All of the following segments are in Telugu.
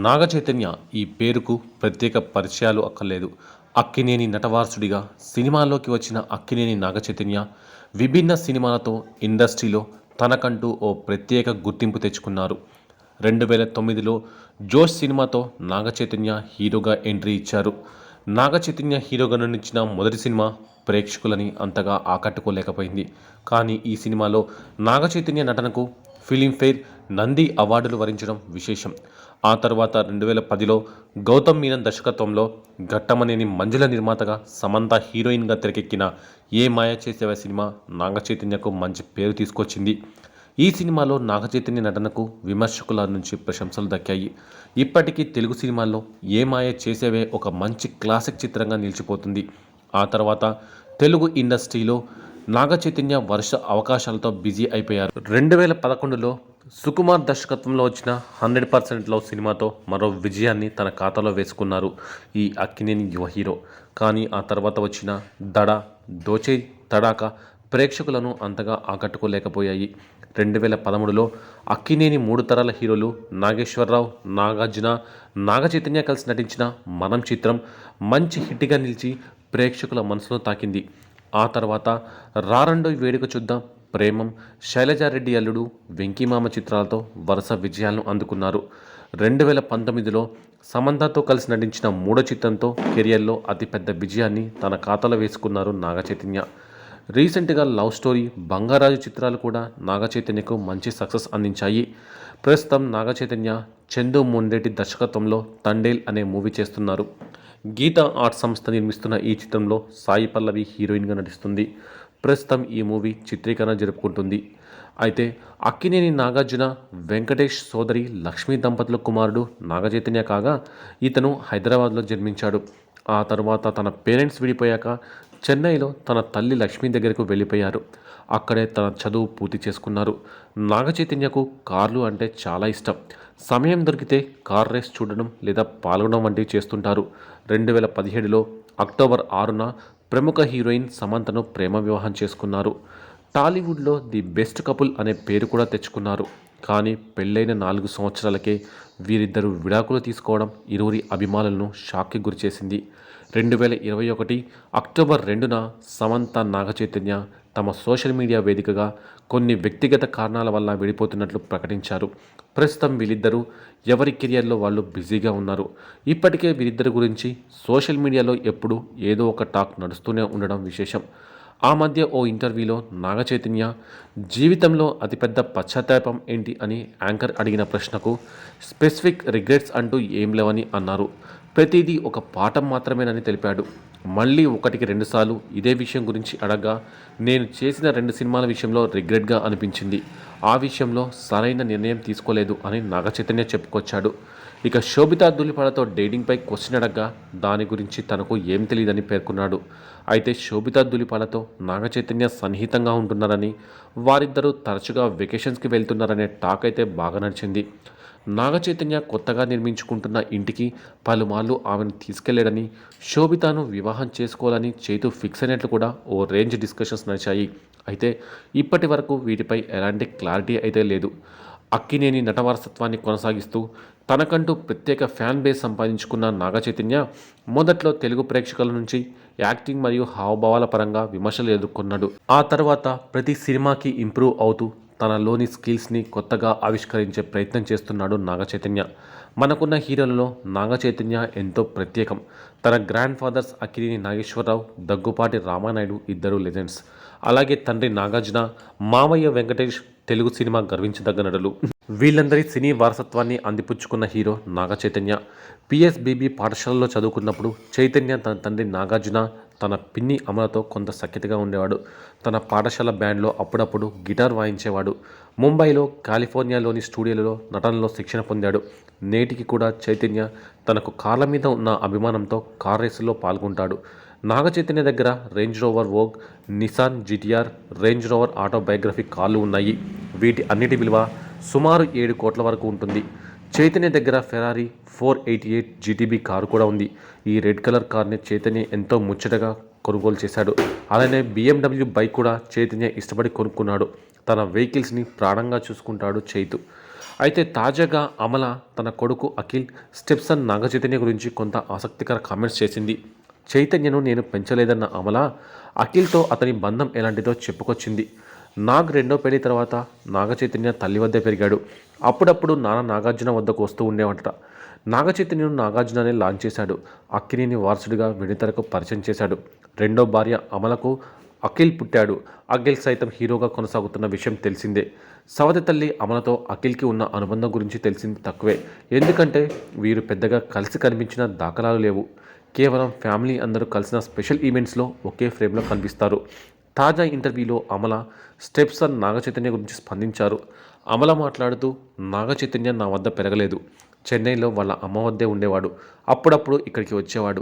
నాగ చైతన్య ఈ పేరుకు ప్రత్యేక పరిచయాలు అక్కర్లేదు. అక్కినేని నటవారసుడిగా సినిమాల్లోకి వచ్చిన అక్కినేని నాగ చైతన్య విభిన్న సినిమాలతో ఇండస్ట్రీలో తనకంటూ ఓ ప్రత్యేక గుర్తింపు తెచ్చుకున్నారు. 2009లో జోష్ సినిమాతో నాగ చైతన్య హీరోగా ఎంట్రీ ఇచ్చారు. నాగ చైతన్య హీరోగా నటించిన మొదటి సినిమా ప్రేక్షకులని అంతగా ఆకట్టుకోలేకపోయింది. కానీ ఈ సినిమాలో నాగ చైతన్య నటనకు ఫిలింఫేర్, నంది అవార్డులు వరించడం విశేషం. ఆ తర్వాత 2010లో గౌతమ్ మీనన్ దర్శకత్వంలో ఘట్టమనేని మంజుల నిర్మాతగా సమంత హీరోయిన్గా తెరకెక్కిన ఏ మాయ చేసేవా సినిమా నాగ చైతన్యకు మంచి పేరు తీసుకొచ్చింది. ఈ సినిమాలో నాగ చైతన్య నటనకు విమర్శకుల నుంచి ప్రశంసలు దక్కాయి. ఇప్పటికీ తెలుగు సినిమాల్లో ఏ మాయ చేసేవే ఒక మంచి క్లాసిక్ చిత్రంగా నిలిచిపోతుంది. ఆ తర్వాత తెలుగు ఇండస్ట్రీలో నాగ చైతన్య వరుస అవకాశాలతో బిజీ అయిపోయారు. 2011లో సుకుమార్ దర్శకత్వంలో వచ్చిన 100% లవ్ సినిమాతో మరో విజయాన్ని తన ఖాతాలో వేసుకున్నారు ఈ అక్కినేని యువ హీరో. కానీ ఆ తర్వాత వచ్చిన దడ, దోచే, తడాక ప్రేక్షకులను అంతగా ఆకట్టుకోలేకపోయాయి. 2013లో అక్కినేని 3 తరాల హీరోలు నాగేశ్వరరావు, నాగార్జున, నాగ చైతన్య కలిసి నటించిన మనం చిత్రం మంచి హిట్గా నిలిచి ప్రేక్షకుల మనసులో తాకింది. ఆ తర్వాత రారండోయ్ వేడుక చూద్దాం, ప్రేమం, శైలజారెడ్డి అల్లుడు, వెంకీమామ చిత్రాలతో వరుస విజయాలను అందుకున్నారు. 2019లో సమంతతో కలిసి నటించిన మూడో చిత్రంతో కెరియర్లో అతిపెద్ద విజయాన్ని తన ఖాతాలో వేసుకున్నారు నాగ చైతన్య. రీసెంట్గా లవ్ స్టోరీ, బంగారాజు చిత్రాలు కూడా నాగ చైతన్యకు మంచి సక్సెస్ అందించాయి. ప్రస్తుతం నాగ చైతన్య చందు మొండేటి దర్శకత్వంలో తండేల్ అనే మూవీ చేస్తున్నారు. గీతా ఆర్ట్ సంస్థ నిర్మిస్తున్న ఈ చిత్రంలో సాయి పల్లవి హీరోయిన్గా నటిస్తుంది. ప్రస్తుతం ఈ మూవీ చిత్రీకరణ జరుపుకుంటుంది. అయితే అక్కినేని నాగార్జున, వెంకటేష్ సోదరి లక్ష్మీ దంపతుల కుమారుడు నాగ చైతన్య కాగా ఇతను హైదరాబాద్లో జన్మించాడు. ఆ తర్వాత తన పేరెంట్స్ విడిపోయాక చెన్నైలో తన తల్లి లక్ష్మి దగ్గరకు వెళ్ళిపోయారు. అక్కడే తన చదువు పూర్తి చేసుకున్నారు. నాగ చైతన్యకు కార్లు అంటే చాలా ఇష్టం. సమయం దొరికితే కార్ రేస్ చూడడం లేదా పాల్గొనడం వంటివి చేస్తుంటారు. 2017లో అక్టోబర్ 6న ప్రముఖ హీరోయిన్ సమంతను ప్రేమ వివాహం చేసుకున్నారు. టాలీవుడ్లో ది బెస్ట్ కపుల్ అనే పేరు కూడా తెచ్చుకున్నారు. కానీ పెళ్ళైన 4 సంవత్సరాలకే వీరిద్దరూ విడాకులు తీసుకోవడం ఇరువురి అభిమానులను షాక్కి గురిచేసింది. 2021 అక్టోబర్ 2న సమంత, నాగ చైతన్య తమ సోషల్ మీడియా వేదికగా కొన్ని వ్యక్తిగత కారణాల వల్ల విడిపోతున్నట్లు ప్రకటించారు. ప్రస్తుతం వీళ్ళిద్దరూ ఎవరి కెరియర్లో వాళ్ళు బిజీగా ఉన్నారు. ఇప్పటికే వీరిద్దరి గురించి సోషల్ మీడియాలో ఎప్పుడూ ఏదో ఒక టాక్ నడుస్తూనే ఉండడం విశేషం. ఆ మధ్య ఓ ఇంటర్వ్యూలో నాగ చైతన్య జీవితంలో అతిపెద్ద పశ్చాత్తాపం ఏంటి అని యాంకర్ అడిగిన ప్రశ్నకు స్పెసిఫిక్ రిగ్రెట్స్ అంటూ ఏం లేవని అన్నారు. ప్రతిదీ ఒక పాఠం మాత్రమేనని తెలిపాడు. మళ్ళీ 1-2 సార్లు ఇదే విషయం గురించి అడగ్గా నేను చేసిన 2 సినిమాల విషయంలో రిగ్రెట్గా అనిపించింది. ఆ విషయంలో సరైన నిర్ణయం తీసుకోలేదు అని నాగ చైతన్య చెప్పుకొచ్చాడు. ఇక శోభితా ధూళిపాలతో డేటింగ్పై క్వశ్చన్ అడగ్గా దాని గురించి తనకు ఏం తెలియదని పేర్కొన్నాడు. అయితే శోభితా ధూళిపాలతో నాగ చైతన్య సన్నిహితంగా ఉంటున్నారని, వారిద్దరూ తరచుగా వెకేషన్స్కి వెళ్తున్నారనే టాక్ అయితే బాగా నడిచింది. నాగ చైతన్య కొత్తగా నిర్మించుకుంటున్న ఇంటికి పలుమార్లు ఆమెను తీసుకెళ్లాడని, శోభితాను వివాహం చేసుకోవాలని చైతు ఫిక్స్ అయినట్లు కూడా ఓ రేంజ్ డిస్కషన్స్ నడిచాయి. అయితే ఇప్పటి వరకు వీటిపై ఎలాంటి క్లారిటీ అయితే లేదు. అక్కినేని నటవారసత్వాన్ని కొనసాగిస్తూ తనకంటూ ప్రత్యేక ఫ్యాన్ బేస్ సంపాదించుకున్న నాగ చైతన్య మొదట్లో తెలుగు ప్రేక్షకుల నుంచి యాక్టింగ్ మరియు హావభావాల పరంగా విమర్శలు ఎదుర్కొన్నాడు. ఆ తర్వాత ప్రతి సినిమాకి ఇంప్రూవ్ అవుతూ తనలోని స్కిల్స్ని కొత్తగా ఆవిష్కరించే ప్రయత్నం చేస్తున్నాడు నాగ చైతన్య. మనకున్న హీరోలలో నాగ చైతన్య ఎంతో ప్రత్యేకం. తన గ్రాండ్ ఫాదర్స్ అక్కినేని నాగేశ్వరరావు, దగ్గుపాటి రామానాయుడు ఇద్దరు లెజెండ్స్. అలాగే తండ్రి నాగార్జున, మామయ్య వెంకటేష్ తెలుగు సినిమా గర్వించదగ్గ నటులు. వీళ్ళందరి సినీ వారసత్వాన్ని అందిపుచ్చుకున్న హీరో నాగ చైతన్య. పిఎస్బిబి పాఠశాలలో చదువుకున్నప్పుడు చైతన్య తన తండ్రి నాగార్జున, తన పిన్ని అమలతో కొంత సఖ్యతగా ఉండేవాడు. తన పాఠశాల బ్యాండ్లో అప్పుడప్పుడు గిటార్ వాయించేవాడు. ముంబైలో, కాలిఫోర్నియాలోని స్టూడియోలలో నటనలో శిక్షణ పొందాడు. నేటికి కూడా చైతన్య తనకు కార్ల మీద ఉన్న అభిమానంతో కార్ రేసుల్లో పాల్గొంటాడు. నాగ చైతన్య దగ్గర Range Rover Vogue, Nissan GTR, Range Rover autobiography కార్లు ఉన్నాయి. వీటి అన్నిటి విలువ సుమారు 7 కోట్ల వరకు ఉంటుంది. చైతన్య దగ్గర ఫెరారీ 488 జీటీబీ కారు కూడా ఉంది. ఈ రెడ్ కలర్ కార్ని చైతన్య ఎంతో ముచ్చటగా కొనుగోలు చేశాడు. అలానే BMW బైక్ కూడా చైతన్య ఇష్టపడి కొనుక్కున్నాడు. తన వెహికల్స్ని ప్రాణంగా చూసుకుంటాడు చైతు. అయితే తాజాగా అమల తన కొడుకు అఖిల్ స్టెప్సన్ నాగచైతన్య గురించి కొంత ఆసక్తికర కామెంట్స్ చేసింది. చైతన్యను నేను పెంచలేదన్న అమల అఖిల్తో అతని బంధం ఎలాంటిదో చెప్పుకొచ్చింది. నాగ్ రెండో పెళ్లి తర్వాత నాగచైతన్య తల్లి వద్ద పెరిగాడు. అప్పుడప్పుడు నాన్న నాగార్జున వద్దకు వస్తూ ఉండేవంట. నాగచైతన్యను నాగార్జుననే లాంచ్ చేశాడు. అక్కినేని వారసుడిగా వెండితెరకు పరిచయం చేశాడు. రెండో భార్య అమలకు అఖిల్ పుట్టాడు. అఖిల్ సైతం హీరోగా కొనసాగుతున్న విషయం తెలిసిందే. సవతి తల్లి అమలతో అఖిల్కి ఉన్న అనుబంధం గురించి తెలిసింది తక్కువే. ఎందుకంటే వీరు పెద్దగా కలిసి కనిపించిన దాఖలాలు లేవు. కేవలం ఫ్యామిలీ అందరూ కలిసిన స్పెషల్ ఈవెంట్స్లో ఒకే ఫ్రేమ్లో కనిపిస్తారు. తాజా ఇంటర్వ్యూలో అమల స్టెప్సన్ నాగచైతన్య గురించి స్పందించారు. అమల మాట్లాడుతూ, నాగచైతన్య నా వద్ద పెరగలేదు. చెన్నైలో వాళ్ళ అమ్మ వద్దే ఉండేవాడు. అప్పుడప్పుడు ఇక్కడికి వచ్చేవాడు.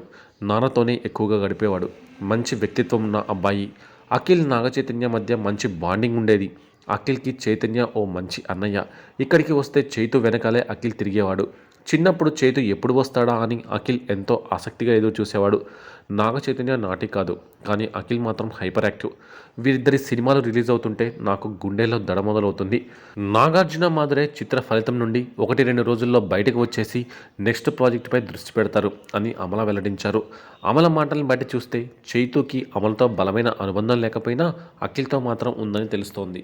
నాన్నతోనే ఎక్కువగా గడిపేవాడు. మంచి వ్యక్తిత్వం ఉన్న అబ్బాయి. అఖిల్ నాగచైతన్య మధ్య మంచి బాండింగ్ ఉండేది. అఖిల్కి చైతన్య ఓ మంచి అన్నయ్య. ఇక్కడికి వస్తే చైతు వెనకాలే అఖిల్ తిరిగేవాడు. చిన్నప్పుడు చైతు ఎప్పుడు వస్తాడా అని అఖిల్ ఎంతో ఆసక్తిగా ఎదురు చూసేవాడు. నాగచైతన్య నాటి కాదు, కానీ అఖిల్ మాత్రం హైపర్ యాక్టివ్. వీరిద్దరి సినిమాలు రిలీజ్ అవుతుంటే నాకు గుండెల్లో దడ మొదలవుతుంది. నాగార్జున మాదిరే చిత్ర ఫలితం నుండి 1-2 రోజుల్లో బయటకు వచ్చేసి నెక్స్ట్ ప్రాజెక్టుపై దృష్టి పెడతారు అని అమల వెల్లడించారు. అమల మాటలను బట్టి చూస్తే చైతుకి అమలతో బలమైన అనుబంధం లేకపోయినా అఖిల్తో మాత్రం ఉందని తెలుస్తోంది.